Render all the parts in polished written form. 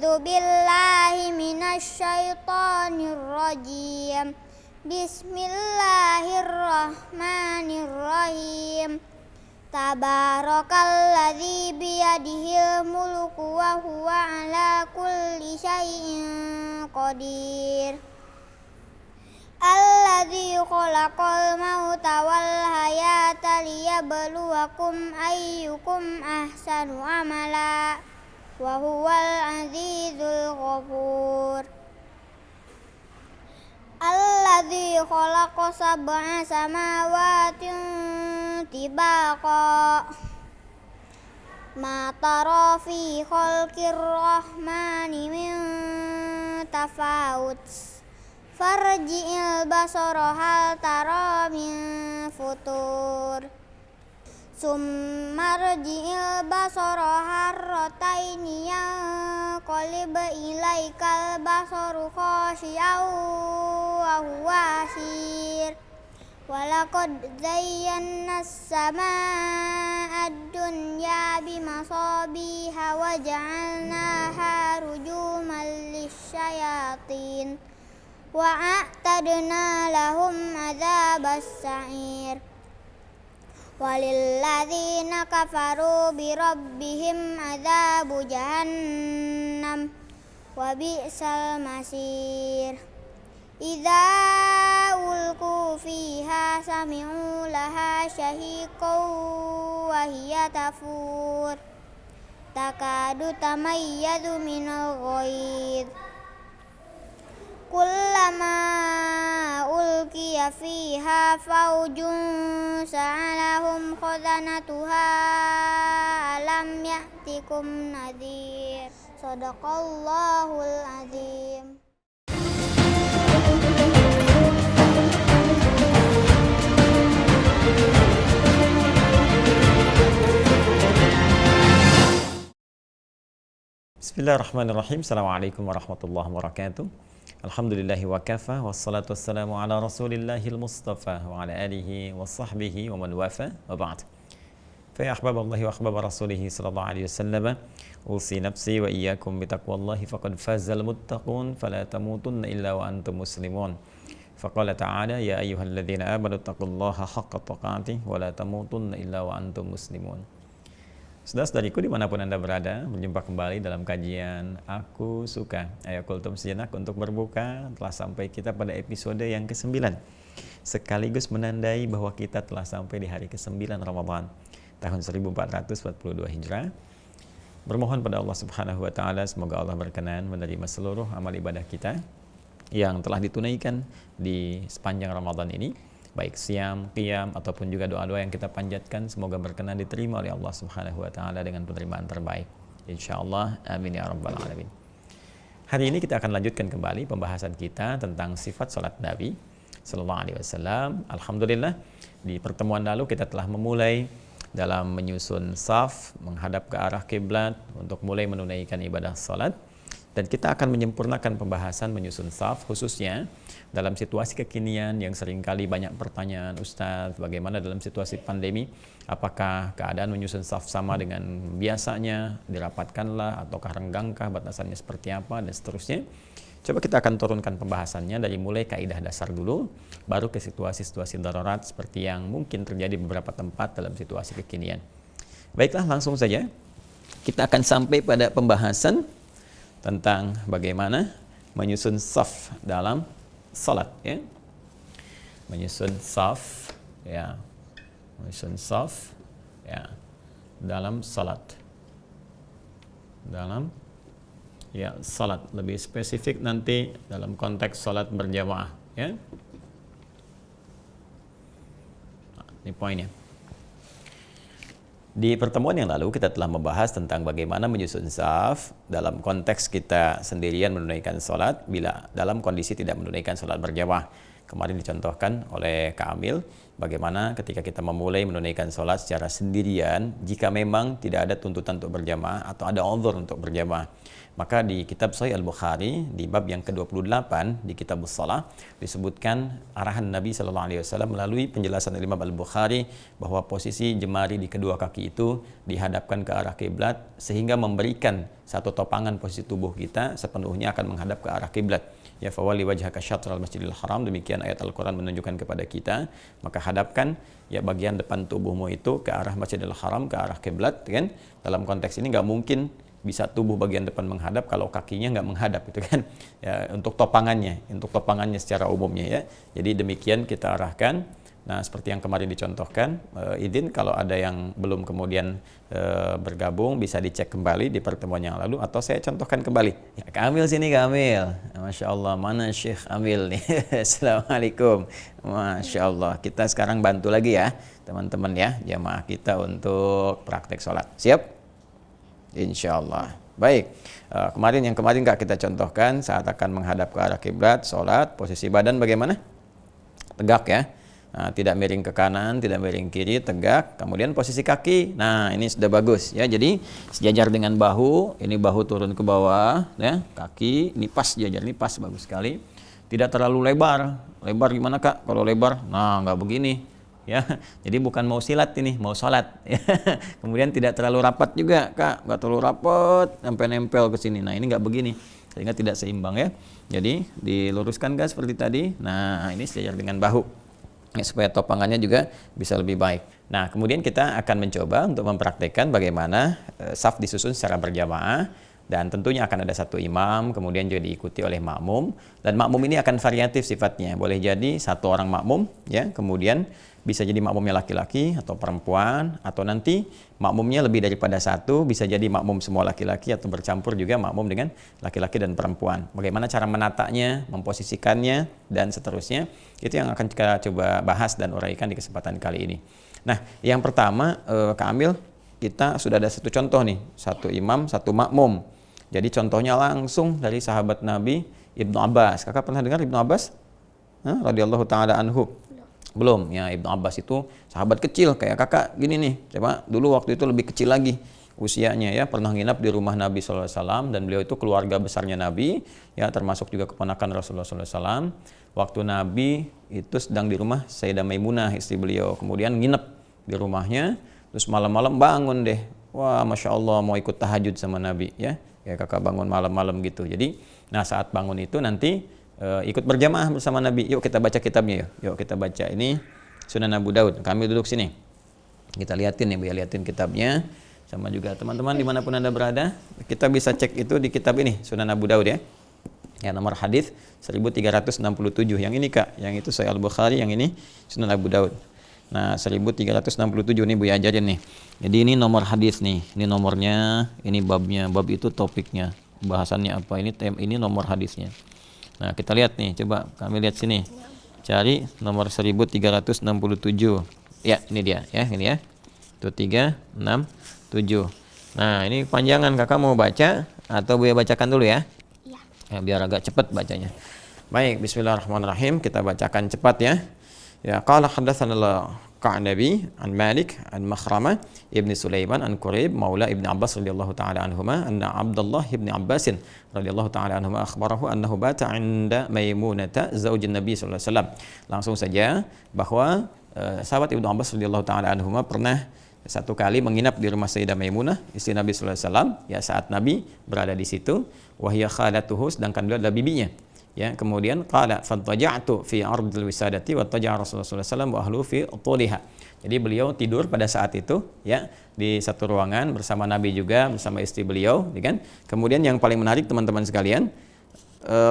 A'udzu billahi minasyaitonir rajim. Bismillahirrahmanirrahim. Tabarakalladzi biyadihil mulku wa huwa ala kulli syai'in qadir. Alladzi khalaqal mauta wal hayata liyabluwakum ayyukum ahsanu amala wa huwal azizul ghafur. Alladzi khalaqa sab'a samawatin tibaqa ma tara fi khalqir rahmani min tafawut farji'il basara hal tara min futur summa rji'il basara harrataini yanqalib ilaikal basaru khashi'an wa huwa hasir. Walaqad zayyana as-samaa'a ad-dunya bimasabiha wa ja'alnaha rujuman lisyayatin wa a'tadna lahum 'adzabas sa'ir. Walilladzina kafaru birabbihim 'adzabu jahannam wa bi'sal masir. Idza ulqu fiha sami'u laha shahiqan wa hiya tafur takadu tamayyazu minal ghaidh. Kullama ulqiya fiha faujun sa'alahum khazanatuha alam ya'tikum nadhir. Shadaqallahul azim. Bismillahirrahmanirrahim. Assalamualaikum warahmatullahi wabarakatuh. Alhamdulillahi wa kafa, wassalatu wassalamu ala rasulillahil mustafa wa ala alihi wa sahbihi wa man wafa wa ba'd. Fa ya ahbaballahi wa ahbab rasulihi sallallahu alaihi wasallam, usi nafsi wa iyyakum bitaqwallahi faqad fazal muttaqun fala tamutunna illa wa antum muslimun. Faqala ta'ala ya ayyuhalladzina amanu taqullaha haqqa tuqatih wa la tamutunna illa wa antum muslimun. Saudara-saudariku dimanapun Anda berada, berjumpa kembali dalam kajian Aku Suka. Ayo kultum sejenak untuk berbuka. Telah sampai kita pada episode yang ke-9, sekaligus menandai bahwa kita telah sampai di hari ke-9 Ramadan tahun 1442 Hijrah. Bermohon pada Allah Subhanahu wa taala semoga Allah berkenan menerima seluruh amal ibadah kita yang telah ditunaikan di sepanjang Ramadan ini, baik siam, qiyam, ataupun juga doa-doa yang kita panjatkan, semoga berkenan diterima oleh Allah Subhanahu wa taala dengan penerimaan terbaik, insyaallah, amin ya rabbal alamin. Hari ini kita akan lanjutkan kembali pembahasan kita tentang sifat salat Nabi sallallahu alaihi wasallam. Alhamdulillah, di pertemuan lalu kita telah memulai dalam menyusun saf menghadap ke arah kiblat untuk mulai menunaikan ibadah salat. Dan kita akan menyempurnakan pembahasan menyusun saf, khususnya dalam situasi kekinian yang seringkali banyak pertanyaan, Ustaz, bagaimana dalam situasi pandemi? Apakah keadaan menyusun saf sama dengan biasanya, dirapatkanlah, ataukah renggangkah, batasannya seperti apa, dan seterusnya. Coba kita akan turunkan pembahasannya dari mulai kaidah dasar dulu, baru ke situasi-situasi darurat seperti yang mungkin terjadi di beberapa tempat dalam situasi kekinian. Baiklah, langsung saja. Kita akan sampai pada pembahasan tentang bagaimana menyusun saf dalam salat, ya. Menyusun saf, ya. Menyusun saf, ya, dalam salat. Dalam, ya, salat. Lebih spesifik nanti dalam konteks salat berjamaah, ya. Nah, ini poinnya. Di pertemuan yang lalu kita telah membahas tentang bagaimana menyusun saf dalam konteks kita sendirian menunaikan sholat bila dalam kondisi tidak menunaikan sholat berjamaah. Kemarin dicontohkan oleh Kak Amil bagaimana ketika kita memulai menunaikan sholat secara sendirian, jika memang tidak ada tuntutan untuk berjamaah atau ada uzur untuk berjamaah. Maka di kitab Sahih Al-Bukhari di bab yang ke-28 di kitab Shalah disebutkan arahan Nabi sallallahu alaihi wasallam melalui penjelasan Imam Al-Bukhari bahwa posisi jemari di kedua kaki itu dihadapkan ke arah kiblat sehingga memberikan satu topangan posisi tubuh kita sepenuhnya akan menghadap ke arah kiblat. Ya fawali wajhaka syatral masjidil haram, demikian ayat Al-Quran menunjukkan kepada kita, maka hadapkan ya bagian depan tubuhmu itu ke arah Masjidil Haram, ke arah kiblat, kan? Dalam konteks ini nggak mungkin bisa tubuh bagian depan menghadap kalau kakinya nggak menghadap, itu kan? Ya, untuk topangannya secara umumnya ya. Jadi demikian kita arahkan. Nah, seperti yang kemarin dicontohkan, izin kalau ada yang belum kemudian bergabung bisa dicek kembali di pertemuan yang lalu atau saya contohkan kembali. Ya, Kak Amil sini, Kak Amil. Masya Allah, mana Syekh Amil nih? Assalamualaikum. Masya Allah, kita sekarang bantu lagi ya teman-teman ya, jamaah kita untuk praktek sholat. Siap? Insya Allah. Baik, yang kemarin Kak kita contohkan saat akan menghadap ke arah kiblat, sholat, posisi badan bagaimana? Tegak ya. Nah, tidak miring ke kanan, tidak miring kiri, tegak. Kemudian posisi kaki, nah ini sudah bagus ya. Jadi sejajar dengan bahu, ini bahu turun ke bawah, ya. Kaki ini pas sejajar, ini pas, bagus sekali. Tidak terlalu lebar. Lebar gimana Kak? Kalau lebar, nah nggak begini, ya. Jadi bukan mau silat ini, mau sholat. Ya. Kemudian tidak terlalu rapat juga Kak, nggak terlalu rapat sampai nempel ke sini. Nah ini nggak begini, sehingga tidak seimbang ya. Jadi diluruskan Kak seperti tadi. Nah ini sejajar dengan bahu. Ya, supaya topangannya juga bisa lebih baik. Nah, kemudian kita akan mencoba untuk mempraktekkan bagaimana saf disusun secara berjamaah, dan tentunya akan ada satu imam, kemudian juga diikuti oleh makmum, dan makmum ini akan variatif sifatnya. Boleh jadi satu orang makmum, ya, kemudian bisa jadi makmumnya laki-laki atau perempuan, atau nanti makmumnya lebih daripada satu, bisa jadi makmum semua laki-laki atau bercampur juga makmum dengan laki-laki dan perempuan. Bagaimana cara menatanya, memposisikannya, dan seterusnya, itu yang akan kita coba bahas dan uraikan di kesempatan kali ini. Nah, yang pertama, Kak Amil, kita sudah ada satu contoh nih, satu imam, satu makmum. Jadi contohnya langsung dari sahabat Nabi Ibnu Abbas. Kakak pernah dengar Ibnu Abbas? Radhiyallahu ta'ala anhu. Belum, ya. Ibnu Abbas itu sahabat kecil kayak kakak gini nih. Coba dulu waktu itu lebih kecil lagi usianya ya, pernah nginap di rumah Nabi SAW, dan beliau itu keluarga besarnya Nabi ya, termasuk juga keponakan Rasulullah SAW. Waktu Nabi itu sedang di rumah Sayyidah Maimunah, istri beliau, kemudian nginep di rumahnya, terus malam-malam bangun deh, wah Masya Allah mau ikut tahajud sama Nabi ya, ya kakak bangun malam-malam gitu. Jadi nah saat bangun itu nanti ikut berjamaah bersama Nabi. Yuk kita baca kitabnya yuk. Yuk kita baca ini Sunan Abu Daud. Kami duduk sini. Kita liatin nih, Bu, liatin kitabnya. Sama juga teman-teman dimanapun Anda berada, kita bisa cek itu di kitab ini Sunan Abu Daud ya. Ya, nomor hadis 1367. Yang ini Kak, yang itu Sahih Al-Bukhari, yang ini Sunan Abu Daud. Nah, 1367 nih Bu ya, ajarin nih. Jadi ini nomor hadis nih. Ini nomornya, ini babnya, bab itu topiknya. Bahasannya apa? Ini nomor hadisnya. Nah, kita lihat nih, coba kami lihat sini. Cari nomor 1367. Ya, ini dia ya, ini ya. Itu 367. Nah, ini panjangan, kakak mau baca atau Buya bacakan dulu ya? Iya. Ya, biar agak cepat bacanya. Baik, bismillahirrahmanirrahim, kita bacakan cepat ya. Ya, qala haddatsanana Qa'nabi an Malik an Makhramah ibn Sulaiman an Quraib maula ibn Abbas radhiyallahu ta'ala anhuma anna Abdullah ibn Abbas radhiyallahu ta'ala anhuma akhbarahu annahu bata 'inda Maimunata zaujin Nabi sallallahu alaihi wasallam. Langsung saja bahwa sahabat Ibnu Abbas radhiyallahu ta'ala anhuma pernah satu kali menginap di rumah Sayyidah Maimunah istri Nabi sallallahu alaihi wasallam ya, saat Nabi berada di situ, wa hiya khalatuhu, sedangkan beliau adalah bibinya. Ya, kemudian qala fattaja'tu fi ardil wisadati wa taja'a Rasulullah sallallahu alaihi wasallam wa ahlu fi tuliha. Jadi beliau tidur pada saat itu ya di satu ruangan bersama Nabi juga, bersama istri beliau, ya kan? Kemudian yang paling menarik teman-teman sekalian,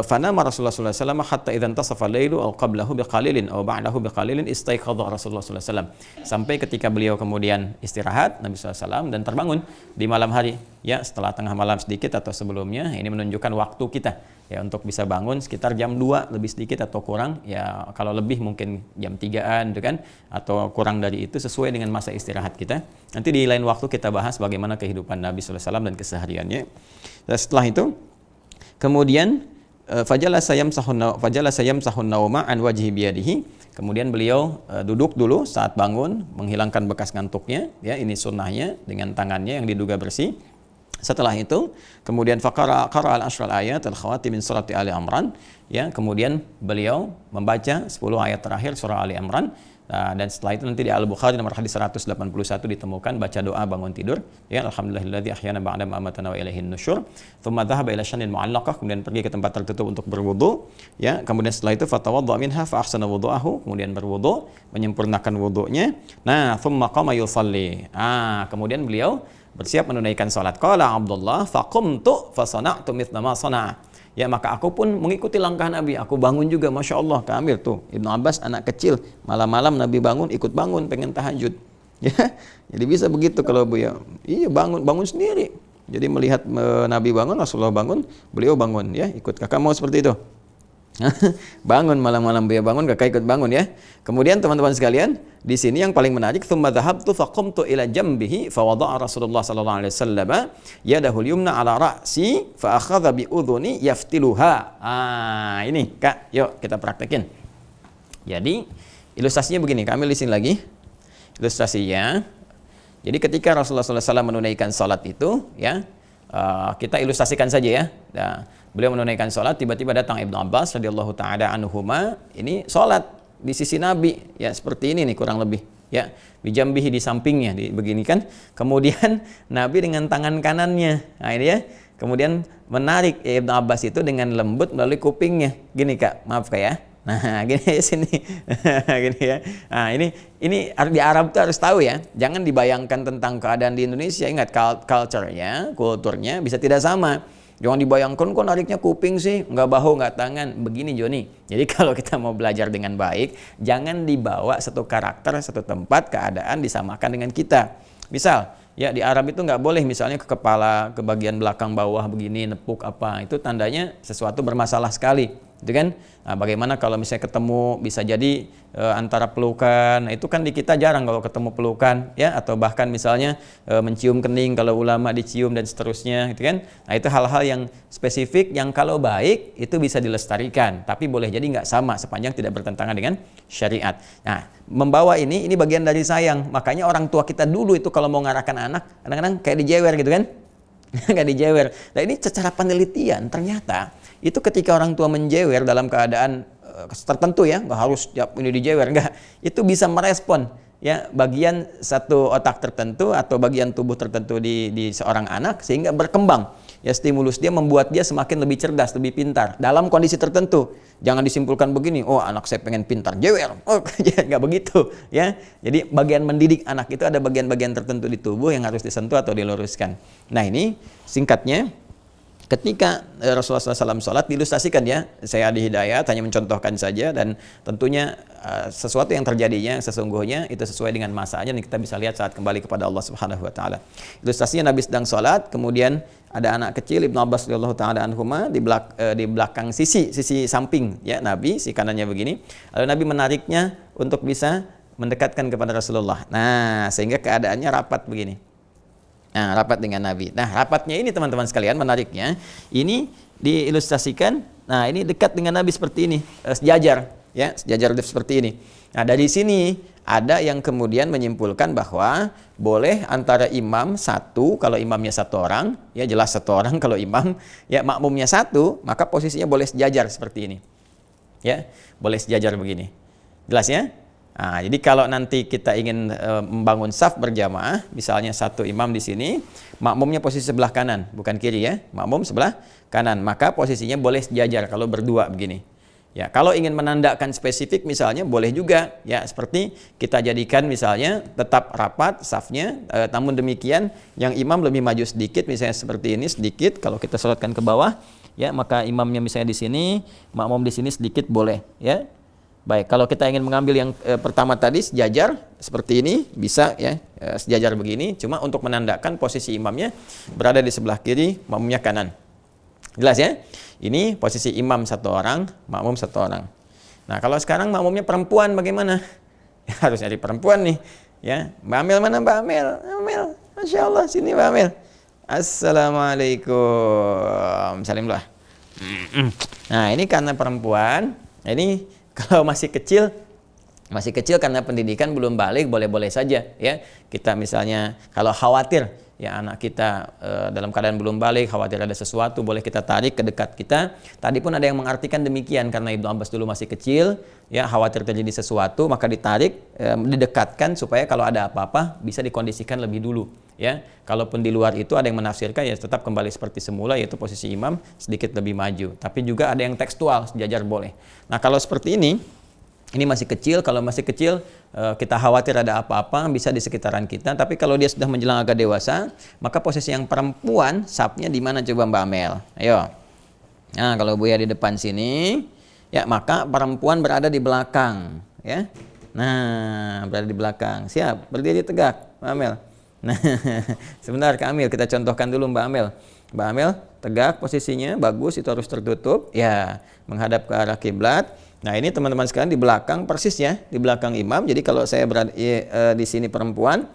fanama Rasulullah sallallahu alaihi wasallam hatta idzan tasafa al-lailu aw qablahu biqalilin aw ba'dahu biqalilin istaiqadha Rasulullah sallallahu alaihi wasallam. Sampai ketika beliau kemudian istirahat Nabi sallallahu alaihi wasallam dan terbangun di malam hari ya, setelah tengah malam sedikit atau sebelumnya. Ini menunjukkan waktu kita ya untuk bisa bangun sekitar jam 2 lebih sedikit atau kurang ya, kalau lebih mungkin jam 3-an gitu kan, atau kurang dari itu sesuai dengan masa istirahat kita. Nanti di lain waktu kita bahas bagaimana kehidupan Nabi sallallahu alaihi wasallam dan kesehariannya. Dan setelah itu kemudian fajalasa yamsahun nauma an wajhi biyadihi. Kemudian beliau duduk dulu saat bangun, menghilangkan bekas ngantuknya, ya, ini sunnahnya, dengan tangannya yang diduga bersih. Setelah itu kemudian qara al-ashr al-ayat al-khawatim min surati Ali Imran, ya, kemudian beliau membaca 10 ayat terakhir surah Ali Imran. Dan setelah itu nanti di Al-Bukhari nomor hadis 181 ditemukan baca doa bangun tidur, ya, alhamdulillahilladzi ahyana ba'da ma amatana wa ilaihin nusyur. Tsumma dhahaba ila syanin mu'allaqah, kemudian pergi ke tempat tertutup untuk berwudu, ya. Kemudian setelah itu fatawadda minha fa ahsana wudu'ahu, kemudian berwudu, menyempurnakan wudunya. Nah, tsumma qama yusalli. Kemudian beliau bersiap menunaikan salat. Qala Abdullah faqumtu fa sana'tu mithla ma sana'a. Ya, maka aku pun mengikuti langkah Nabi. Aku bangun juga, Masya Allah. Kamil tuh, Ibnu Abbas anak kecil, malam-malam Nabi bangun, ikut bangun, pengen tahajud. Ya, jadi bisa begitu kalau beliau. Iya, bangun sendiri. Jadi melihat Nabi bangun, Rasulullah bangun, beliau bangun, ya, ikut. Kakak mau seperti itu? Bangun malam-malam beliau bangun, kakak ikut bangun, ya. Kemudian teman-teman sekalian, di sini yang paling menarik, tsumma dhahabtu faqumtu ila jambihi fa wada'a Rasulullah sallallahu alaihi wasallam yadahu al-yumna ala ra'si fa akhadha bi udhuni yaftiluha. Ini Kak, yuk kita praktekin. Jadi ilustrasinya begini, kami di sini lagi. Ilustrasinya, jadi ketika Rasulullah sallallahu alaihi wasallam menunaikan salat itu, ya, kita ilustrasikan saja, ya. Nah, beliau menunaikan salat, tiba-tiba datang Ibnu Abbas radhiyallahu taala anhuma, ini salat di sisi Nabi, ya, seperti ini nih kurang lebih, ya, bijambihi, di sampingnya, begini kan. Kemudian Nabi dengan tangan kanannya, nah ini, ya, kemudian menarik Ibnu Abbas itu dengan lembut melalui kupingnya, gini Kak, maaf Kak, ya. Nah, gini ya sini, gini ya. Nah, ini di Arab tuh harus tahu, ya. Jangan dibayangkan tentang keadaan di Indonesia. Ingat, culture-nya, kulturnya bisa tidak sama. Jangan dibayangkan kok nariknya kuping sih, nggak bahu, nggak tangan. Begini Joni. Jadi kalau kita mau belajar dengan baik, jangan dibawa satu karakter, satu tempat, keadaan disamakan dengan kita. Misal, ya, di Arab itu nggak boleh misalnya ke kepala, ke bagian belakang bawah begini, nepuk apa. Itu tandanya sesuatu bermasalah sekali. Itu kan? Nah, bagaimana kalau misalnya ketemu, bisa jadi antara pelukan. Nah, itu kan di kita jarang kalau ketemu pelukan, ya, atau bahkan misalnya mencium kening kalau ulama dicium dan seterusnya, gitu kan. Nah, itu hal-hal yang spesifik yang kalau baik itu bisa dilestarikan, tapi boleh jadi nggak sama sepanjang tidak bertentangan dengan syariat. Nah, membawa ini bagian dari sayang. Makanya orang tua kita dulu itu kalau mau ngarahkan anak, kadang-kadang kayak dijewer gitu kan. Kayak dijewer. Nah, ini secara penelitian ternyata itu ketika orang tua menjewer dalam keadaan tertentu, ya, nggak harus tiap ini dijewer, nggak, itu bisa merespon, ya, bagian satu otak tertentu atau bagian tubuh tertentu di seorang anak sehingga berkembang, ya, stimulus dia membuat dia semakin lebih cerdas, lebih pintar dalam kondisi tertentu. Jangan disimpulkan begini, oh anak saya pengen pintar, jewer, oh nggak begitu, ya. Jadi bagian mendidik anak itu ada bagian-bagian tertentu di tubuh yang harus disentuh atau diluruskan. Nah, ini singkatnya. Ketika Rasulullah SAW sholat, diilustrasikan, ya, saya Adi Hidayat hanya mencontohkan saja, dan tentunya sesuatu yang terjadinya sesungguhnya itu sesuai dengan masanya, dan kita bisa lihat saat kembali kepada Allah Subhanahu Wa Taala. Ilustrasinya Nabi sedang sholat, kemudian ada anak kecil Ibnu Abbas radhiyallahu taala anhuma di belakang sisi samping, ya, Nabi, si kanannya begini, lalu Nabi menariknya untuk bisa mendekatkan kepada Rasulullah. Nah, sehingga keadaannya rapat begini. Nah, rapat dengan Nabi. Nah, rapatnya ini teman-teman sekalian, menariknya ini diilustrasikan. Nah, ini dekat dengan Nabi seperti ini, sejajar, ya, sejajar seperti ini. Nah, dari sini ada yang kemudian menyimpulkan bahwa boleh antara imam satu, kalau imamnya satu orang, ya, jelas satu orang. Kalau imam, ya, makmumnya satu, maka posisinya boleh sejajar seperti ini, ya, boleh sejajar begini. Jelas, ya? Nah, jadi kalau nanti kita ingin membangun saf berjamaah, misalnya satu imam di sini, makmumnya posisi sebelah kanan, bukan kiri, ya, makmum sebelah kanan, maka posisinya boleh sejajar kalau berdua begini. Ya, kalau ingin menandakan spesifik misalnya boleh juga, ya, seperti kita jadikan misalnya tetap rapat safnya, namun demikian yang imam lebih maju sedikit, misalnya seperti ini sedikit. Kalau kita sholatkan ke bawah, ya, maka imamnya misalnya di sini, makmum di sini sedikit boleh, ya. Baik, kalau kita ingin mengambil yang pertama tadi sejajar seperti ini bisa, ya, sejajar begini, cuma untuk menandakan posisi imamnya berada di sebelah kiri, makmumnya kanan. Jelas, ya? Ini posisi imam satu orang, makmum satu orang. Nah, kalau sekarang makmumnya perempuan bagaimana? Ya, harus nyari perempuan nih, ya. Mbak Amel mana, Mbak Amel? Amel, Masya Allah, sini Mbak Amel. Assalamualaikum. Salimlah. Nah, ini karena perempuan. Ini kalau masih kecil karena pendidikan belum balik, boleh-boleh saja ya. Kita misalnya kalau khawatir ya anak kita dalam keadaan belum balik, khawatir ada sesuatu, boleh kita tarik ke dekat kita. Tadi pun ada yang mengartikan demikian, karena Ibnu Abbas dulu masih kecil ya, khawatir terjadi sesuatu, maka ditarik, didekatkan supaya kalau ada apa-apa bisa dikondisikan lebih dulu ya. Kalaupun di luar itu ada yang menafsirkan ya tetap kembali seperti semula, yaitu posisi imam sedikit lebih maju. Tapi juga ada yang tekstual, sejajar boleh. Nah, kalau seperti ini masih kecil. Kalau masih kecil kita khawatir ada apa-apa bisa di sekitaran kita. Tapi kalau dia sudah menjelang agak dewasa, maka posisi yang perempuan safnya di mana coba Mbak Amel? Ayo. Nah, kalau Buya di depan sini, ya maka perempuan berada di belakang, ya. Nah, berada di belakang. Siap, berdiri tegak, Mbak Amel. Nah, sebentar Kak Amel, kita contohkan dulu Mbak Amel. Mbak Amel tegak posisinya, bagus, itu harus tertutup, ya, menghadap ke arah kiblat. Nah, ini teman-teman sekalian di belakang persis ya, di belakang imam. Jadi kalau saya berada di sini perempuan,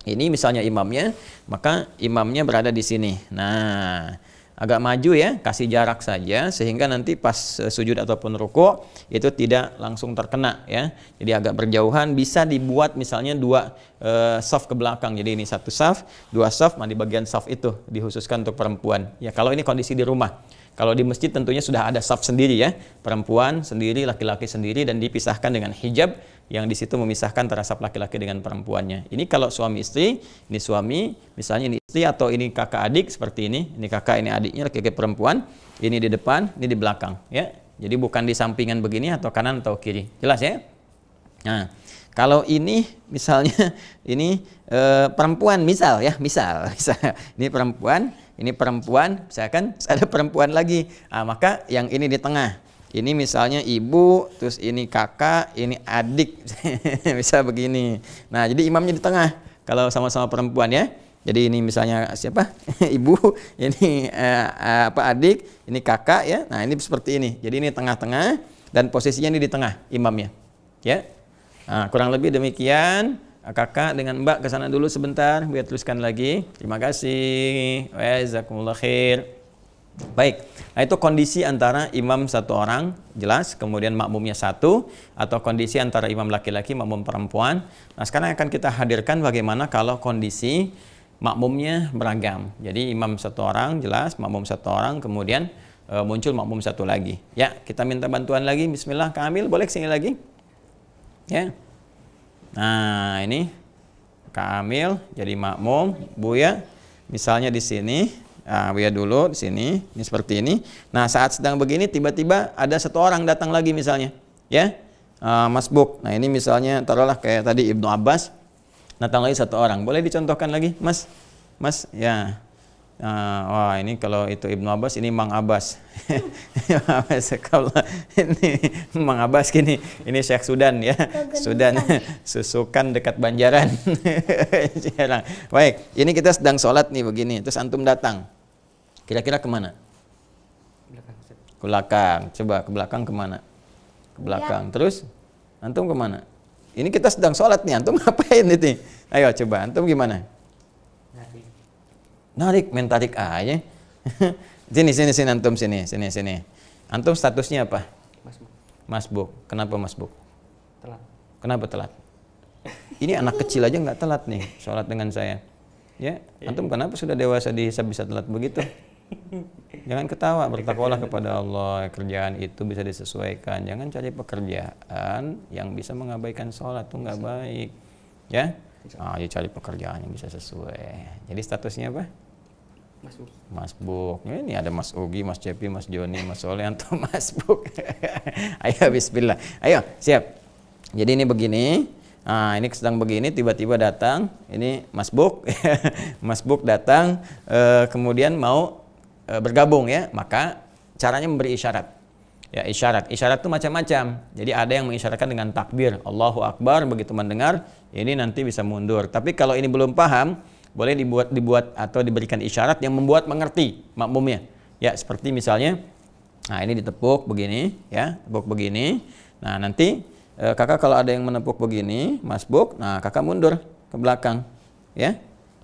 ini misalnya imamnya, maka imamnya berada di sini. Nah, agak maju ya, kasih jarak saja sehingga nanti pas sujud ataupun ruku itu tidak langsung terkena ya. Jadi agak berjauhan, bisa dibuat misalnya 2 saf ke belakang. Jadi ini 1 saf, 2 saf, di bagian saf itu dikhususkan untuk perempuan. Ya, kalau ini kondisi di rumah. Kalau di masjid tentunya sudah ada saf sendiri ya, perempuan sendiri, laki-laki sendiri, dan dipisahkan dengan hijab yang di situ memisahkan antara saf laki-laki dengan perempuannya. Ini kalau suami istri, ini suami, misalnya ini istri atau ini kakak adik seperti ini kakak, ini adiknya laki-laki perempuan, ini di depan, ini di belakang ya. Jadi bukan di sampingan begini atau kanan atau kiri. Jelas ya? Nah, kalau ini misalnya ini perempuan misal ini perempuan, misalkan ada perempuan lagi, maka yang ini di tengah, ini misalnya ibu, terus ini kakak, ini adik, bisa begini. Nah, jadi imamnya di tengah kalau sama-sama perempuan ya. Jadi ini misalnya siapa? Ibu, ini adik, ini kakak ya. Nah, ini seperti ini. Jadi ini tengah-tengah dan posisinya ini di tengah imamnya. Ya. Nah, kurang lebih demikian. Kakak dengan Mbak ke sana dulu sebentar, biar teruskan lagi. Terima kasih. Jazakumullah khair. Baik. Nah, itu kondisi antara imam 1 orang, jelas, kemudian makmumnya 1, atau kondisi antara imam laki-laki, makmum perempuan. Nah, sekarang akan kita hadirkan bagaimana kalau kondisi makmumnya beragam. Jadi imam 1 orang, jelas, makmum 1 orang, kemudian muncul makmum 1 lagi. Ya, kita minta bantuan lagi. Bismillah, Kak Amil, boleh kesini lagi? Ya. Nah, ini Kak Amil jadi makmum, Buya misalnya di sini. Nah, Buya dulu di sini, ini seperti ini. Nah, saat sedang begini tiba-tiba ada 1 orang datang lagi misalnya, ya. Masbuk. Nah, ini misalnya taruhlah kayak tadi Ibnu Abbas, datang lagi 1 orang. Boleh dicontohkan lagi, Mas? Mas, ya. Wah, ini kalau itu Ibnu Abbas, ini Mang Abbas. Ini Mang Abbas gini, ini Syekh Sudan ya. Sudan, Susukan dekat Banjaran. Baik, ini kita sedang sholat nih begini, terus antum datang. Kira-kira kemana? Ke belakang. Coba ke belakang kemana? Ke belakang. Terus antum kemana? Ini kita sedang sholat nih, antum ngapain ini? Ayo coba, antum gimana? Narik, main tarik aja. Sini antum sini. Antum statusnya apa? Masbuk. Kenapa masbuk? Telat. Kenapa telat? Ini anak kecil aja nggak telat nih sholat dengan saya. Ya, antum kenapa sudah dewasa bisa telat begitu? Jangan ketawa, bertakwalah kepada Allah. Kerjaan itu bisa disesuaikan. Jangan cari pekerjaan yang bisa mengabaikan sholat, itu nggak baik. Ya, ya cari pekerjaan yang bisa sesuai. Jadi statusnya apa? Masbuk. Ini ada Mas Ugi, Mas Cepi, Mas Joni, Mas Soleh, antum masbuk. Ayo bismillah. Ayo, siap. Jadi ini begini. Nah, ini sedang begini tiba-tiba datang, ini masbuk. Masbuk datang kemudian mau bergabung ya, maka caranya memberi isyarat. Ya, isyarat itu macam-macam. Jadi ada yang mengisyaratkan dengan takbir, Allahu Akbar, begitu mendengar, ini nanti bisa mundur. Tapi kalau ini belum paham, boleh dibuat atau diberikan isyarat yang membuat mengerti makmumnya. Ya, seperti misalnya, nah ini ditepuk begini, ya, tepuk begini. Nah, nanti kakak kalau ada yang menepuk begini, masbuk, nah kakak mundur ke belakang, ya,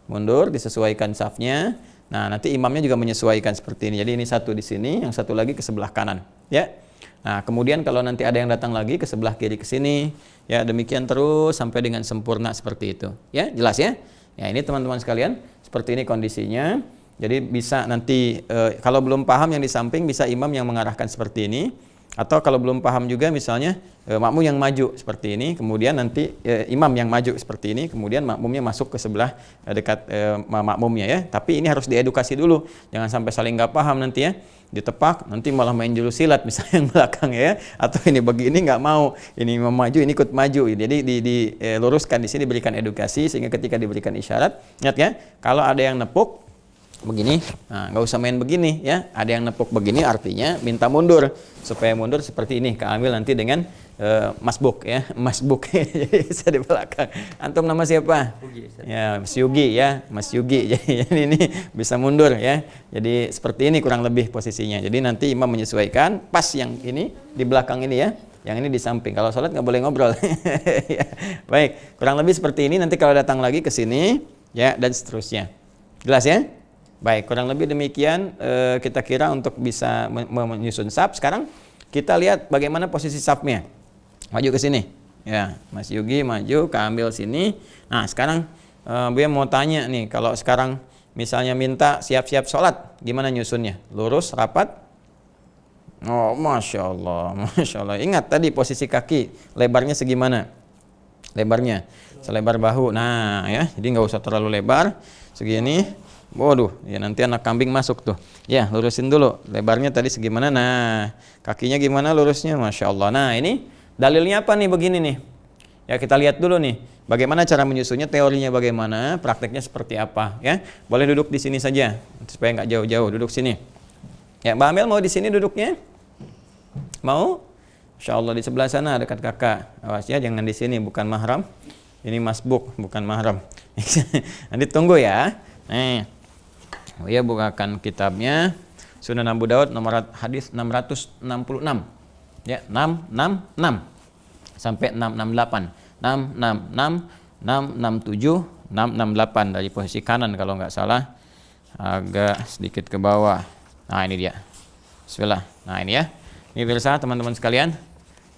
mundur, disesuaikan safnya. Nah, nanti imamnya juga menyesuaikan seperti ini. Jadi ini satu di sini, yang satu lagi ke sebelah kanan, ya. Nah, kemudian kalau nanti ada yang datang lagi ke sebelah kiri ke sini, ya demikian terus sampai dengan sempurna seperti itu. Ya, jelas ya? Ya, ini teman-teman sekalian, seperti ini kondisinya. Jadi bisa nanti kalau belum paham yang di samping bisa imam yang mengarahkan seperti ini. Atau kalau belum paham juga misalnya makmum yang maju seperti ini, kemudian nanti imam yang maju seperti ini, kemudian makmumnya masuk ke sebelah dekat makmumnya ya. Tapi ini harus diedukasi dulu, jangan sampai saling nggak paham nanti ya, ditepak nanti malah main jurus silat misalnya yang belakang ya, atau ini begini nggak mau, ini imam maju ini ikut maju. Jadi diluruskan di sini, diberikan edukasi sehingga ketika diberikan isyarat, ingat ya, kalau ada yang nepuk begini, nah nggak usah main begini ya. Ada yang nepuk begini artinya minta mundur, supaya mundur seperti ini. Keambil nanti dengan masbuk ya, masbuk. Jadi bisa di belakang. Antum nama siapa? Ya, Mas Yugi ya, Mas Yugi. Jadi ini bisa mundur ya. Jadi seperti ini kurang lebih posisinya. Jadi nanti imam menyesuaikan pas yang ini di belakang ini ya. Yang ini di samping. Kalau sholat nggak boleh ngobrol. Ya. Baik, kurang lebih seperti ini. Nanti kalau datang lagi ke sini ya, dan seterusnya. Jelas ya? Baik, kurang lebih demikian kita kira untuk bisa menyusun saf. Sekarang kita lihat bagaimana posisi safnya. Maju ke sini. Ya, Mas Yugi maju, ambil sini. Nah, sekarang Buya mau tanya nih, kalau sekarang misalnya minta siap-siap sholat, gimana nyusunnya? Lurus, rapat? Oh, Masya Allah, Masya Allah. Ingat tadi posisi kaki, lebarnya segimana? Lebarnya selebar bahu. Nah, ya, jadi nggak usah terlalu lebar. Segini. Waduh, ya nanti anak kambing masuk tuh. Ya, lurusin dulu. Lebarnya tadi segimana? Nah, kakinya gimana lurusnya? Masya Allah. Nah, ini dalilnya apa nih begini nih? Ya, kita lihat dulu nih. Bagaimana cara menyusunnya, teorinya bagaimana, prakteknya seperti apa. Ya, boleh duduk di sini saja supaya nggak jauh-jauh. Duduk sini. Ya, Mbak Amel mau di sini duduknya? Mau? Insya Allah di sebelah sana dekat kakak. Awas ya, jangan di sini, bukan mahram. Ini masbuk, bukan mahram. Nanti tunggu ya. Nih. Ya, bukakan kitabnya Sunan Abu Daud nomor hadis 666. Ya, 666 sampai 668. 666, 667, 668 dari posisi kanan kalau nggak salah. Agak sedikit ke bawah. Nah, ini dia. Bismillah. Nah, ini ya. Ini pemirsa teman-teman sekalian.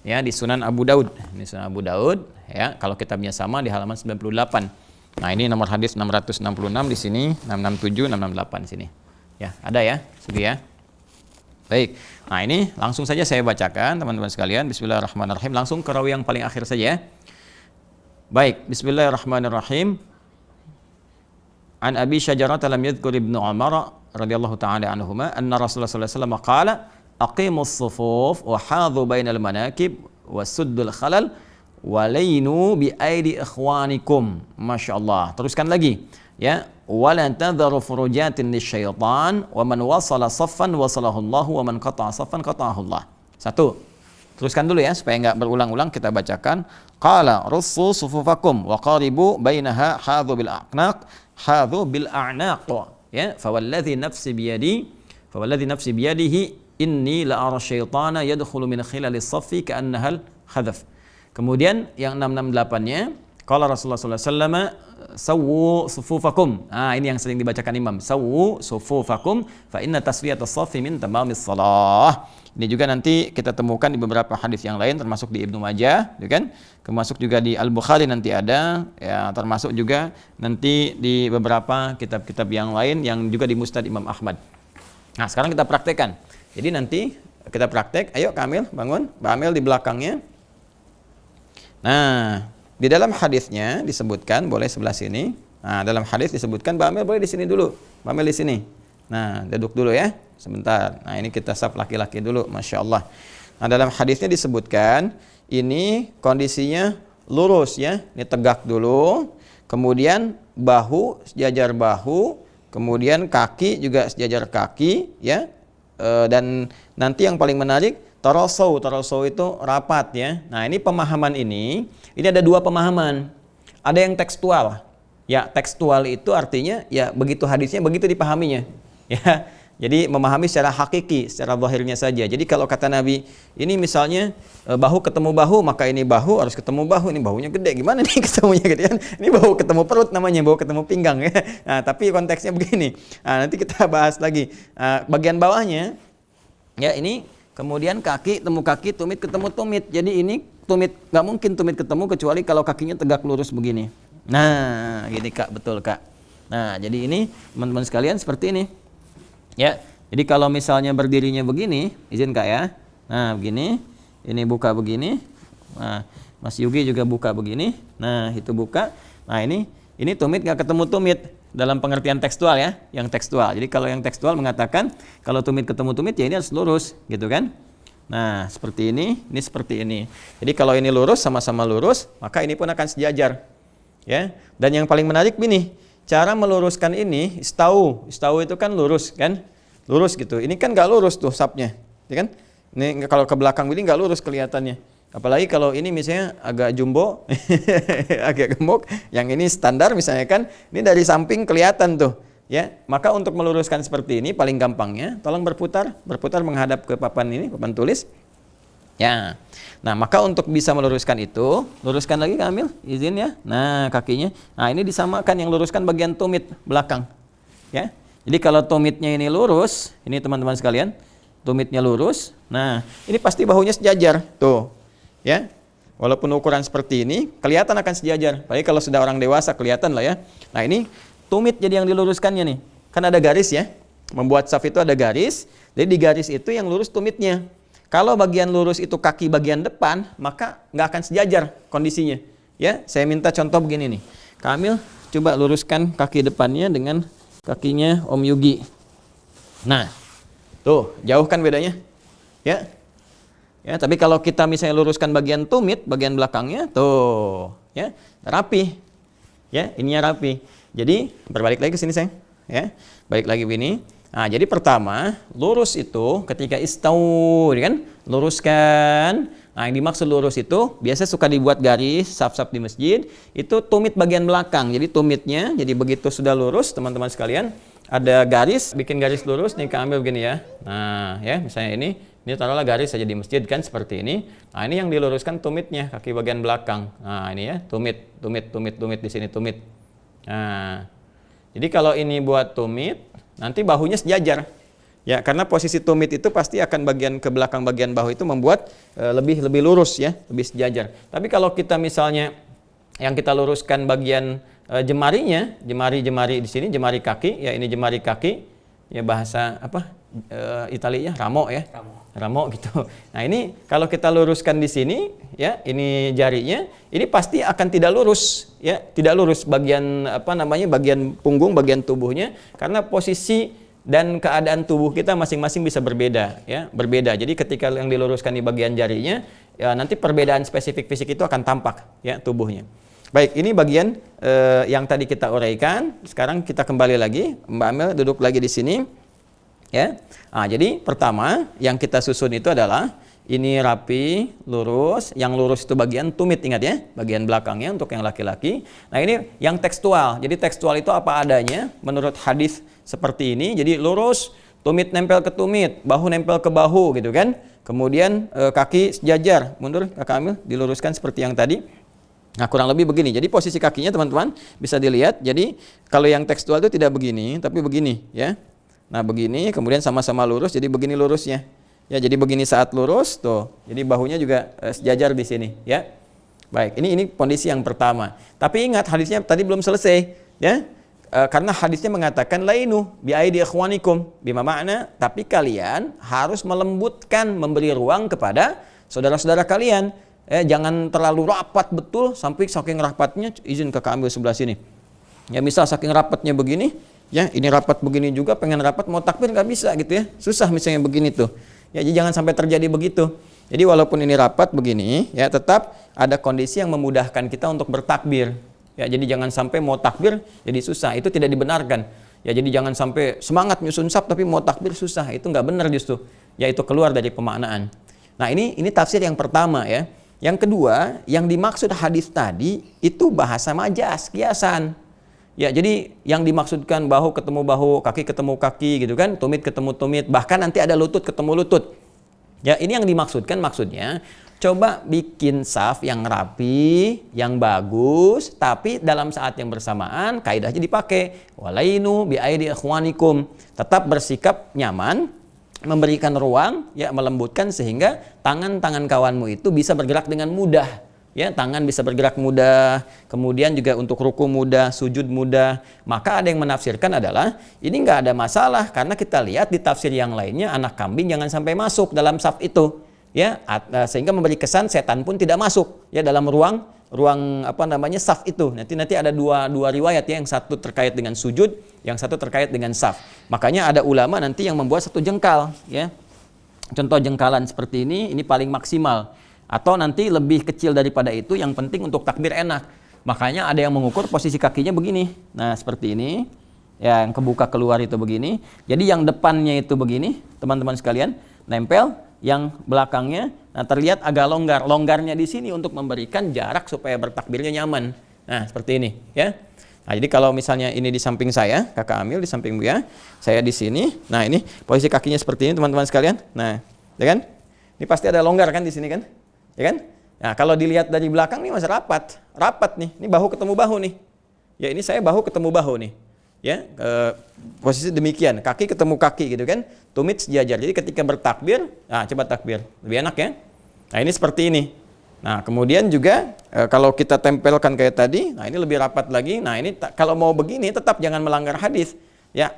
Ya, di Sunan Abu Daud. Ini Sunan Abu Daud ya. Kalau kitabnya sama di halaman 98. Nah, ini nomor hadis 666 di sini, 667, 668 di sini. Ya, ada ya, segi ya. Baik. Nah, ini langsung saja saya bacakan teman-teman sekalian. Bismillahirrahmanirrahim. Langsung ke rawi yang paling akhir saja. Baik, bismillahirrahmanirrahim. An Abi Syajarah lam yadhkur Ibnu Umar radhiyallahu taala anhuma anna Rasulullah sallallahu alaihi wasallam qala aqimus sufuf wa hadhu bainal manakib wa suddul khalal walainu bi aidi ikhwanikum. Masya Allah. Teruskan lagi ya, walan tadharu furujatin lisyaitan wa man wasala saffan wasalahu Allah wa man qata'a saffan qata'ahu Allah. Satu, teruskan dulu ya supaya enggak berulang-ulang, kita bacakan. Qala russu sufufakum wa qaribu bainaha hadhu bil aqnaq hadhu bil a'naq ya, fawalladhi nafsi biyadihi inni la ara syaitana yadkhulu min khilalis saffi ka'annaha al khadaf. Kemudian yang 668-nya, qala Rasulullah sallallahu alaihi wasallam sawwu sufufakum. Ah, ini yang sering dibacakan imam. Sawwu sufufakum fa inna taswiyatas saffi min tamamis shalah. Ini juga nanti kita temukan di beberapa hadis yang lain, termasuk di Ibnu Majah, ya kan? Termasuk juga di Al-Bukhari nanti ada, ya, termasuk juga nanti di beberapa kitab-kitab yang lain yang juga di Musnad Imam Ahmad. Nah, sekarang kita praktekkan. Jadi nanti kita praktek. Ayo Kamil, bangun. Mbak Amel di belakangnya. Nah, di dalam hadisnya disebutkan, boleh sebelah sini. Nah, dalam hadis disebutkan, Mbak Amel boleh di sini dulu. Mbak Amel di sini. Nah, duduk dulu ya, sebentar. Nah, ini kita saf laki-laki dulu, Masya Allah. Nah, dalam hadisnya disebutkan, ini kondisinya lurus ya. Ini tegak dulu. Kemudian bahu, sejajar bahu. Kemudian kaki juga sejajar kaki ya. Dan nanti yang paling menarik, tarasau itu rapat ya. Nah, ini pemahaman ini ada dua pemahaman. Ada yang tekstual. Ya, tekstual itu artinya ya begitu hadisnya begitu dipahaminya. Ya. Jadi memahami secara hakiki, secara zahirnya saja. Jadi kalau kata Nabi, ini misalnya bahu ketemu bahu, maka ini bahu harus ketemu bahu. Ini bahunya gede, gimana nih ketemunya gitu kan? Ini bahu ketemu perut namanya, bahu ketemu pinggang ya. Nah, tapi konteksnya begini. Nah, nanti kita bahas lagi. Bagian bawahnya, ya ini kemudian kaki, temu kaki, tumit ketemu tumit. Jadi ini tumit, nggak mungkin tumit ketemu kecuali kalau kakinya tegak lurus begini. Nah, gini Kak, betul Kak. Nah, jadi ini teman-teman sekalian seperti ini. Ya, jadi kalau misalnya berdirinya begini, izin Kak ya. Nah, begini, ini buka begini. Nah, Mas Yugi juga buka begini. Nah, itu buka. Nah, ini tumit nggak ketemu tumit dalam pengertian tekstual ya, yang tekstual. Jadi kalau yang tekstual mengatakan kalau tumit ketemu tumit ya ini harus lurus, gitu kan? Nah, seperti ini seperti ini. Jadi kalau ini lurus sama-sama lurus, maka ini pun akan sejajar. Ya. Dan yang paling menarik begini. Cara meluruskan ini, istau itu kan lurus kan, lurus gitu. Ini kan nggak lurus tuh sapnya, ya kan? Ini kalau ke belakang ini nggak lurus kelihatannya. Apalagi kalau ini misalnya agak jumbo, agak gemuk, yang ini standar misalnya kan, ini dari samping kelihatan tuh, ya. Maka untuk meluruskan seperti ini paling gampangnya, tolong berputar menghadap ke papan ini, papan tulis. Ya, nah maka untuk bisa meluruskan itu, luruskan lagi Kak Amil, izin ya. Nah kakinya, nah ini disamakan yang luruskan bagian tumit belakang, ya. Jadi kalau tumitnya ini lurus, ini teman-teman sekalian, tumitnya lurus. Nah ini pasti bahunya sejajar, tuh, ya. Walaupun ukuran seperti ini, kelihatan akan sejajar. Apalagi kalau sudah orang dewasa kelihatan lah ya. Nah ini tumit jadi yang diluruskannya nih, kan ada garis ya. Membuat saf itu ada garis, jadi di garis itu yang lurus tumitnya. Kalau bagian lurus itu kaki bagian depan, maka nggak akan sejajar kondisinya. Ya, saya minta contoh begini nih. Kamil, coba luruskan kaki depannya dengan kakinya Om Yugi. Nah, tuh jauh kan bedanya? Ya, ya. Tapi kalau kita misalnya luruskan bagian tumit, bagian belakangnya, tuh, ya, rapi. Ya, ininya rapi. Jadi berbalik lagi ke sini sayang. Ya, balik lagi begini. Nah, jadi pertama, lurus itu ketika istau, kan? Luruskan. Nah, yang dimaksud lurus itu biasa suka dibuat garis, saf-saf di masjid, itu tumit bagian belakang. Jadi tumitnya, jadi begitu sudah lurus, teman-teman sekalian, ada garis, bikin garis lurus, nih Kak ambil begini ya. Nah, ya, misalnya ini taruhlah garis saja di masjid kan seperti ini. Nah, ini yang diluruskan tumitnya, kaki bagian belakang. Nah, ini ya, tumit di sini tumit. Nah, jadi kalau ini buat tumit, nanti bahunya sejajar, ya karena posisi tumit itu pasti akan bagian ke belakang bagian bahu itu membuat lebih lurus ya, lebih sejajar. Tapi kalau kita misalnya yang kita luruskan bagian jemarinya, jemari di sini, jemari kaki, ya ini jemari kaki, ya bahasa apa Italianya ramo ya, ramo gitu. Nah ini kalau kita luruskan di sini, ya ini jarinya, ini pasti akan tidak lurus, ya tidak lurus bagian apa namanya bagian punggung, bagian tubuhnya, karena posisi dan keadaan tubuh kita masing-masing bisa berbeda, ya berbeda. Jadi ketika yang diluruskan di bagian jarinya, ya nanti perbedaan spesifik fisik itu akan tampak, ya tubuhnya. Baik, ini bagian yang tadi kita uraikan. Sekarang kita kembali lagi, Mbak Amel duduk lagi di sini. Ya, nah, jadi pertama yang kita susun itu adalah ini rapi, lurus. Yang lurus itu bagian tumit, ingat ya, bagian belakangnya untuk yang laki-laki. Nah ini yang tekstual. Jadi tekstual itu apa adanya menurut hadis seperti ini. Jadi lurus, tumit nempel ke tumit, bahu nempel ke bahu gitu kan. Kemudian kaki sejajar, mundur Kakak Amil, diluruskan seperti yang tadi. Nah kurang lebih begini. Jadi posisi kakinya teman-teman bisa dilihat. Jadi kalau yang tekstual itu tidak begini, tapi begini ya. Nah begini, kemudian sama-sama lurus, jadi begini lurusnya. Ya, jadi begini saat lurus, tuh. Jadi bahunya juga sejajar di sini, ya. Baik, ini kondisi yang pertama. Tapi ingat hadisnya tadi belum selesai, ya. Karena hadisnya mengatakan lainu bi aidi ikhwanikum, bima makna, tapi kalian harus melembutkan, memberi ruang kepada saudara-saudara kalian. Jangan terlalu rapat betul sampai saking rapatnya, izin Kakak ambil sebelah sini. Ya, misal saking rapatnya begini, ya ini rapat begini juga, pengen rapat mau takbir nggak bisa gitu ya, susah misalnya begini tuh. Ya jadi jangan sampai terjadi begitu. Jadi walaupun ini rapat begini, ya tetap ada kondisi yang memudahkan kita untuk bertakbir. Ya jadi jangan sampai mau takbir jadi susah, itu tidak dibenarkan. Ya jadi jangan sampai semangat nyusun saf tapi mau takbir susah, itu nggak benar justru. Ya itu keluar dari pemaknaan. Nah ini tafsir yang pertama ya. Yang kedua, yang dimaksud hadis tadi itu bahasa majas, kiasan. Ya, jadi yang dimaksudkan bahu ketemu bahu, kaki ketemu kaki gitu kan, tumit ketemu tumit, bahkan nanti ada lutut ketemu lutut. Ya, ini yang dimaksudkan, maksudnya coba bikin saf yang rapi, yang bagus, tapi dalam saat yang bersamaan kaidahnya dipakai. Walainu bi aidi ikhwanikum. Tetap bersikap nyaman, memberikan ruang, ya, melembutkan sehingga tangan-tangan kawanmu itu bisa bergerak dengan mudah. Ya, tangan bisa bergerak mudah, kemudian juga untuk ruku mudah, sujud mudah. Maka ada yang menafsirkan adalah ini nggak ada masalah karena kita lihat di tafsir yang lainnya anak kambing jangan sampai masuk dalam saf itu, ya, sehingga memberi kesan setan pun tidak masuk ya dalam ruang saf itu. Nanti ada dua riwayat ya, yang satu terkait dengan sujud, yang satu terkait dengan saf. Makanya ada ulama nanti yang membuat satu jengkal, ya. Contoh jengkalan seperti ini paling maksimal. Atau nanti lebih kecil daripada itu, yang penting untuk takbir enak. Makanya ada yang mengukur posisi kakinya begini. Nah, seperti ini. Ya, yang kebuka keluar itu begini. Jadi yang depannya itu begini, teman-teman sekalian, nempel, yang belakangnya nah terlihat agak longgar. Longgarnya di sini untuk memberikan jarak supaya bertakbirnya nyaman. Nah, seperti ini, ya. Nah, jadi kalau misalnya ini di samping saya, Kakak Amil di samping Buya, saya di sini. Nah, ini posisi kakinya seperti ini, teman-teman sekalian. Nah, ya kan? Ini pasti ada longgar kan di sini kan? Ya kan? Nah, kalau dilihat dari belakang nih masih rapat nih. Ini bahu ketemu bahu nih. Ya, ini saya bahu ketemu bahu nih. Ya, posisi demikian, kaki ketemu kaki gitu kan, tumit sejajar. Jadi ketika bertakbir, nah coba takbir, lebih enak ya. Nah, ini seperti ini. Nah, kemudian juga kalau kita tempelkan kayak tadi, nah ini lebih rapat lagi. Nah, ini kalau mau begini tetap jangan melanggar hadis. Ya,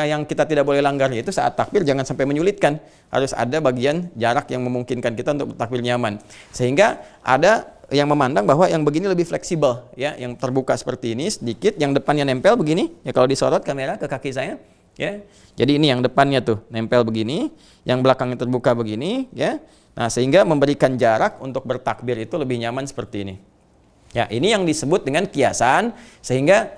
yang kita tidak boleh langgar itu saat takbir jangan sampai menyulitkan. Harus ada bagian jarak yang memungkinkan kita untuk bertakbir nyaman. Sehingga ada yang memandang bahwa yang begini lebih fleksibel, ya, yang terbuka seperti ini sedikit, yang depannya nempel begini. Ya, kalau disorot kamera ke kaki saya, ya. Jadi ini yang depannya tuh nempel begini, yang belakangnya terbuka begini, ya. Nah, sehingga memberikan jarak untuk bertakbir itu lebih nyaman seperti ini. Ya, ini yang disebut dengan kiasan, sehingga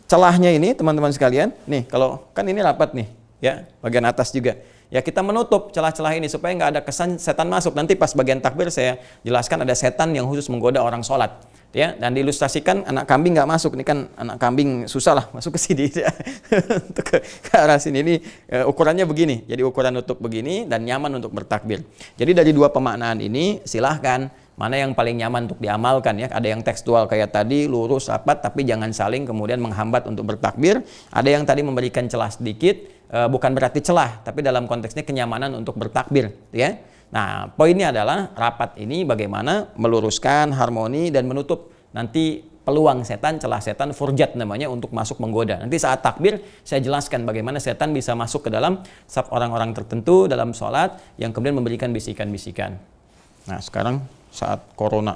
celahnya ini teman-teman sekalian, nih kalau kan ini rapat nih, ya, bagian atas juga. Ya, kita menutup celah-celah ini supaya nggak ada kesan setan masuk. Nanti pas bagian takbir saya jelaskan ada setan yang khusus menggoda orang sholat. Ya, dan diilustrasikan anak kambing nggak masuk. Ini kan anak kambing susah lah masuk ke sini. Untuk ke arah sini ini ukurannya begini. Jadi ukuran nutup begini dan nyaman untuk bertakbir. Jadi dari dua pemaknaan ini silahkan mana yang paling nyaman untuk diamalkan ya. Ada yang tekstual kayak tadi lurus rapat tapi jangan saling kemudian menghambat untuk bertakbir. Ada yang tadi memberikan celah sedikit, bukan berarti celah tapi dalam konteksnya kenyamanan untuk bertakbir ya. Nah, poinnya adalah rapat ini bagaimana meluruskan harmoni dan menutup nanti peluang setan, celah setan, furjat namanya untuk masuk menggoda. Nanti saat takbir saya jelaskan bagaimana setan bisa masuk ke dalam saf orang-orang tertentu dalam sholat yang kemudian memberikan bisikan-bisikan. Nah, sekarang saat corona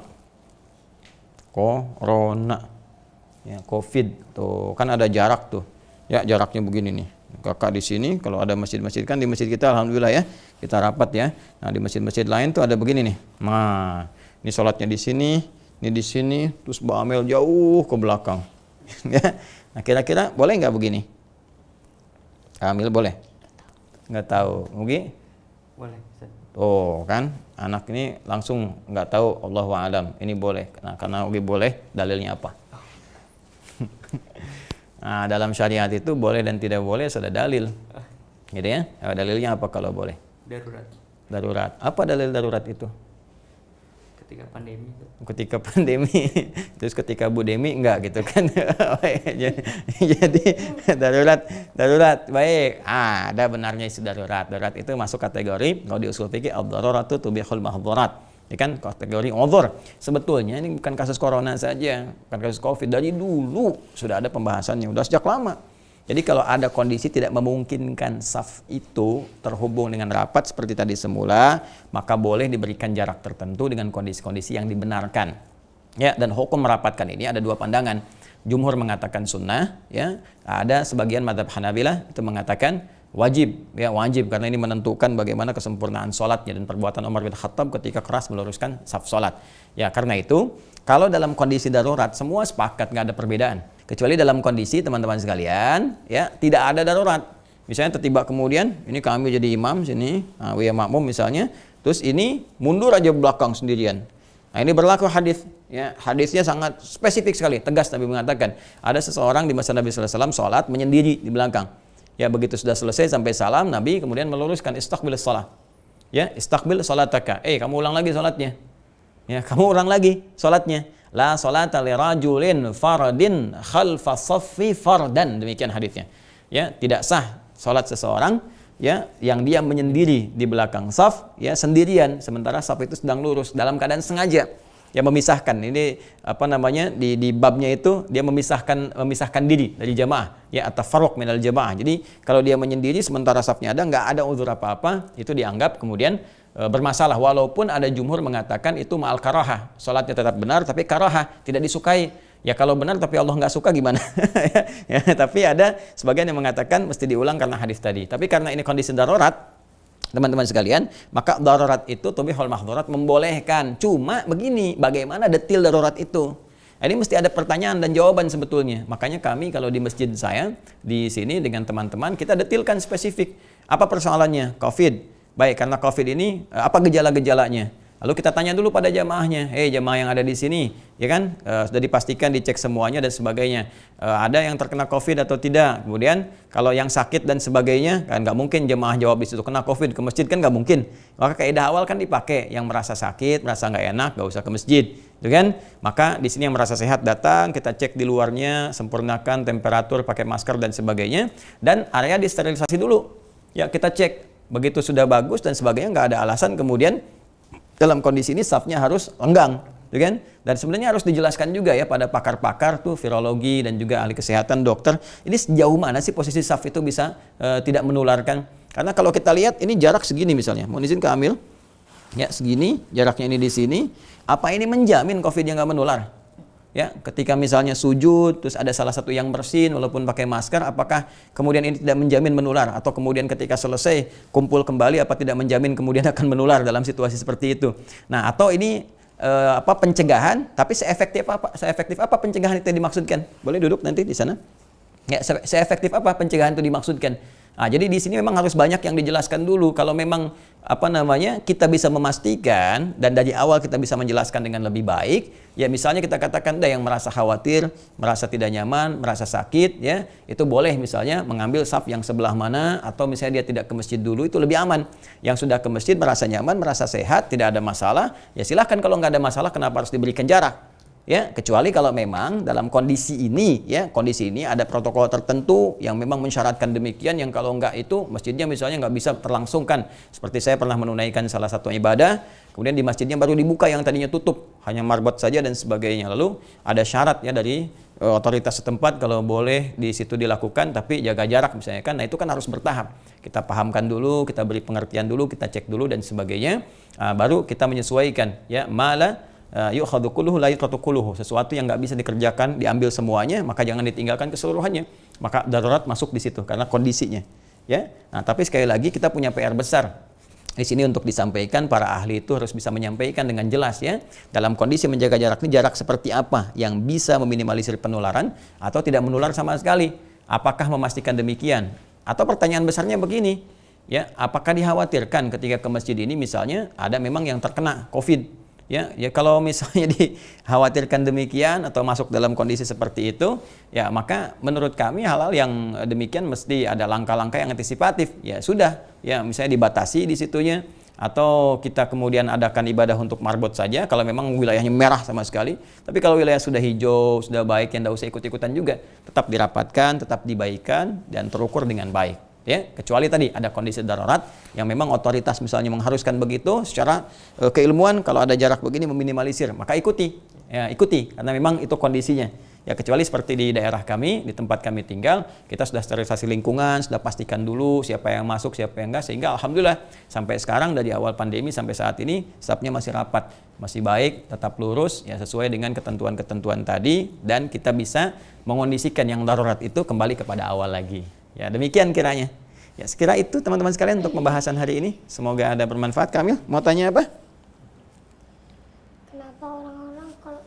ya, COVID tuh kan ada jarak tuh ya, jaraknya begini nih. Kakak di sini, kalau ada masjid-masjid kan di masjid kita alhamdulillah ya kita rapat ya. Nah, di masjid-masjid lain tuh ada begini nih. Nah, ini sholatnya di sini, ini di sini, terus Mbak Amel jauh ke belakang. Ya. Nah, kira-kira boleh nggak begini? Amel boleh? Nggak tahu, Mugi? Boleh. Oh kan, anak ini langsung nggak tahu, Allahu a'lam. Ini boleh. Nah, karena Mugi boleh, dalilnya apa? Nah, dalam syariat itu boleh dan tidak boleh sudah dalil. Gitu ya. Dalilnya apa kalau boleh? Darurat. Apa dalil darurat itu? Ketika pandemi. Terus ketika budemi enggak gitu kan. Jadi darurat. Baik. Ada benarnya isu darurat. Darurat itu masuk kategori kalau di usul fikih ad-daruratu tubihul mahdhurat. Ya kan, kategori uzur. Sebetulnya ini bukan kasus corona saja, bukan kasus COVID, dari dulu sudah ada pembahasannya, sudah sejak lama. Jadi kalau ada kondisi tidak memungkinkan saf itu terhubung dengan rapat seperti tadi semula, maka boleh diberikan jarak tertentu dengan kondisi-kondisi yang dibenarkan. Ya, dan hukum merapatkan ini ada dua pandangan. Jumhur mengatakan sunnah, ya. Ada sebagian mazhab Hanabilah itu mengatakan wajib, ya wajib karena ini menentukan bagaimana kesempurnaan sholatnya dan perbuatan Umar bin Khattab ketika keras meluruskan saf sholat. Ya, karena itu kalau dalam kondisi darurat semua sepakat nggak ada perbedaan. Kecuali dalam kondisi teman-teman sekalian, ya tidak ada darurat. Misalnya tiba-tiba kemudian ini kami jadi imam sini, Buya makmum misalnya, terus ini mundur aja belakang sendirian. Nah, Nah, ini berlaku hadis, ya. Hadisnya sangat spesifik sekali, tegas Nabi mengatakan, ada seseorang di masa Nabi sallallahu alaihi wasallam salat menyendiri di belakang. Ya, begitu sudah selesai sampai salam, Nabi kemudian meluruskan istaqbil shalah. Ya, istaqbil salataka. Kamu ulang lagi salatnya. Ya, kamu ulang lagi salatnya. La salata li rajulin fardin khalfa saffi fardan. Demikian hadisnya. Ya, tidak sah salat seseorang ya yang dia menyendiri di belakang saf ya sendirian sementara saf itu sedang lurus dalam keadaan sengaja ya memisahkan. Ini apa namanya di babnya itu dia memisahkan diri dari jamaah ya at-tafarruq minal jamaah. Jadi kalau dia menyendiri sementara safnya ada, nggak ada uzur apa-apa, itu dianggap kemudian bermasalah, walaupun ada jumhur mengatakan itu ma'al karahah, salatnya tetap benar tapi karahah, tidak disukai. Ya kalau benar tapi Allah nggak suka gimana? Ya, tapi ada sebagian yang mengatakan mesti diulang karena hadis tadi. Tapi karena ini kondisi darurat, teman-teman sekalian, maka darurat itu tubihul mahdhurat, membolehkan. Cuma begini, bagaimana detil darurat itu? Ini mesti ada pertanyaan dan jawaban sebetulnya. Makanya kami kalau di masjid saya di sini dengan teman-teman kita detilkan spesifik. Apa persoalannya? Covid. Baik, karena Covid ini apa gejala-gejalanya? Lalu kita tanya dulu pada jamaahnya, jamaah yang ada di sini, ya kan, sudah dipastikan dicek semuanya dan sebagainya, ada yang terkena COVID atau tidak. Kemudian kalau yang sakit dan sebagainya, kan nggak mungkin jamaah jawab di situ kena COVID ke masjid, kan nggak mungkin. Maka kaidah awal kan dipakai, yang merasa sakit, merasa nggak enak, nggak usah ke masjid, gitu kan? Maka di sini yang merasa sehat datang, kita cek di luarnya, sempurnakan temperatur, pakai masker dan sebagainya, dan area disterilisasi dulu. Ya kita cek, begitu sudah bagus dan sebagainya, nggak ada alasan kemudian dalam kondisi ini safnya harus lenggang, gitu kan? Dan sebenarnya harus dijelaskan juga ya pada pakar-pakar tuh virologi dan juga ahli kesehatan dokter, ini sejauh mana sih posisi saf itu bisa tidak menularkan? Karena kalau kita lihat ini jarak segini misalnya, mohon izin Kak Amil, ya segini, jaraknya ini di sini, apa ini menjamin COVID-nya nggak menular? Ya, ketika misalnya sujud, terus ada salah satu yang bersin walaupun pakai masker, apakah kemudian ini tidak menjamin menular? Atau kemudian ketika selesai kumpul kembali, apa tidak menjamin kemudian akan menular dalam situasi seperti itu? Nah, atau ini pencegahan, tapi seefektif apa pencegahan itu dimaksudkan? Boleh duduk nanti di sana? Ya, seefektif apa pencegahan itu dimaksudkan? Nah, jadi di sini memang harus banyak yang dijelaskan dulu. Kalau memang kita bisa memastikan dan dari awal kita bisa menjelaskan dengan lebih baik, ya misalnya kita katakan yang merasa khawatir, merasa tidak nyaman, merasa sakit, ya itu boleh misalnya mengambil saf yang sebelah mana, atau misalnya dia tidak ke masjid dulu, itu lebih aman. Yang sudah ke masjid merasa nyaman, merasa sehat, tidak ada masalah, ya silahkan. Kalau nggak ada masalah, kenapa harus diberikan jarak? Ya, kecuali kalau memang dalam kondisi ini ada protokol tertentu yang memang mensyaratkan demikian, yang kalau enggak itu masjidnya misalnya nggak bisa terlangsungkan. Seperti saya pernah menunaikan salah satu ibadah, kemudian di masjidnya baru dibuka yang tadinya tutup, hanya marbot saja dan sebagainya. Lalu ada syarat ya dari otoritas setempat kalau boleh di situ dilakukan, tapi jaga jarak misalnya kan. Nah itu kan harus bertahap. Kita pahamkan dulu, kita beri pengertian dulu, kita cek dulu dan sebagainya. Baru kita menyesuaikan ya yu'khadhu kulluhu la yutratu kulluhu, sesuatu yang nggak bisa dikerjakan diambil semuanya, maka jangan ditinggalkan keseluruhannya. Maka darurat masuk di situ karena kondisinya ya. Nah tapi sekali lagi kita punya PR besar di sini untuk disampaikan. Para ahli itu harus bisa menyampaikan dengan jelas ya, dalam kondisi menjaga jarak ini, jarak seperti apa yang bisa meminimalisir penularan atau tidak menular sama sekali. Apakah memastikan demikian? Atau pertanyaan besarnya begini ya, apakah dikhawatirkan ketika ke masjid ini misalnya ada memang yang terkena COVID? Ya kalau misalnya dikhawatirkan demikian atau masuk dalam kondisi seperti itu, ya maka menurut kami hal-hal yang demikian mesti ada langkah-langkah yang antisipatif. Ya sudah, ya misalnya dibatasi di situnya, atau kita kemudian adakan ibadah untuk marbot saja kalau memang wilayahnya merah sama sekali. Tapi kalau wilayah sudah hijau, sudah baik, yang tidak usah ikut-ikutan juga, tetap dirapatkan, tetap dibaikan dan terukur dengan baik. Ya, kecuali tadi ada kondisi darurat yang memang otoritas misalnya mengharuskan begitu, secara keilmuan kalau ada jarak begini meminimalisir, maka ikuti karena memang itu kondisinya. Ya kecuali seperti di daerah kami, di tempat kami tinggal, kita sudah sterilisasi lingkungan, sudah pastikan dulu siapa yang masuk, siapa yang enggak, sehingga alhamdulillah sampai sekarang dari awal pandemi sampai saat ini stafnya masih rapat, masih baik, tetap lurus ya sesuai dengan ketentuan-ketentuan tadi, dan kita bisa mengondisikan yang darurat itu kembali kepada awal lagi. Ya demikian kiranya. Ya sekira itu teman-teman sekalian untuk pembahasan hari ini. Semoga ada bermanfaat. Kamil, mau tanya apa? Kenapa orang-orang kalau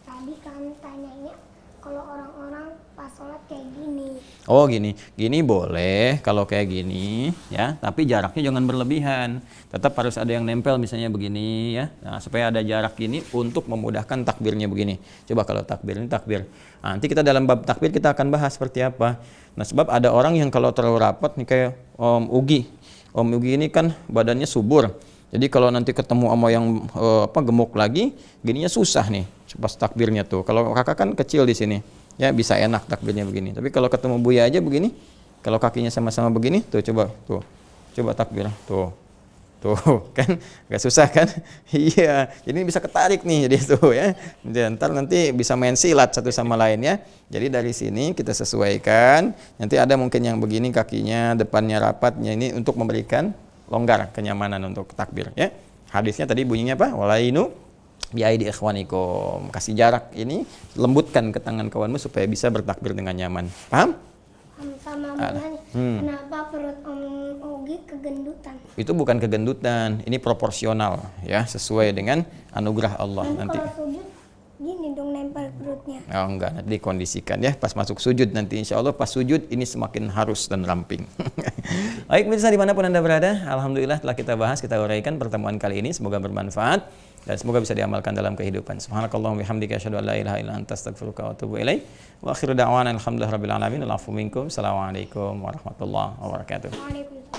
tadi kami tanyanya kalau orang-orang pas sholat kayak gini? Oh gini, gini boleh kalau kayak gini ya, tapi jaraknya jangan berlebihan. Tetap harus ada yang nempel misalnya begini ya. Nah, supaya ada jarak gini untuk memudahkan takbirnya begini. Coba kalau takbir ini takbir. Nah, nanti kita dalam bab takbir kita akan bahas seperti apa. Nah, sebab ada orang yang kalau terlalu rapat nih kayak Om Ugi. Om Ugi ini kan badannya subur. Jadi kalau nanti ketemu sama yang gemuk lagi, gininya susah nih pas takbirnya tuh. Kalau kakak kan kecil di sini. Ya bisa enak takbirnya begini. Tapi kalau ketemu Buya aja begini, kalau kakinya sama-sama begini, tuh coba takbir, tuh kan nggak susah kan? Iya, jadi bisa ketarik nih jadi tuh ya. Dan ntar nanti bisa main silat satu sama lain ya. Jadi dari sini kita sesuaikan. Nanti ada mungkin yang begini kakinya depannya rapatnya ini untuk memberikan longgar kenyamanan untuk takbir ya. Hadisnya tadi bunyinya apa? Walainu biaidi ikhwanikum, kasih jarak ini, lembutkan ke tangan kawanmu supaya bisa bertakbir dengan nyaman. Paham? Sama nih, kenapa perut Om Ugi kegendutan? Itu bukan kegendutan, ini proporsional ya, sesuai dengan anugerah Allah. Nanti kalau sujud gini dong nempel perutnya. Oh enggak, nanti dikondisikan ya pas masuk sujud nanti insya Allah pas sujud ini semakin harus dan ramping. Baik pemirsa dimanapun Anda berada, alhamdulillah telah kita bahas, kita uraikan pertemuan kali ini, semoga bermanfaat dan semoga bisa diamalkan dalam kehidupan. Subhanakallahumma bihamdika asyhadu an la ilaha illa anta astaghfiruka wa atubu ilaik. Wa akhiru da'wana alhamdulillahirabbil alamin. Assalamualaikum warahmatullahi wabarakatuh. Waalaikumsalam.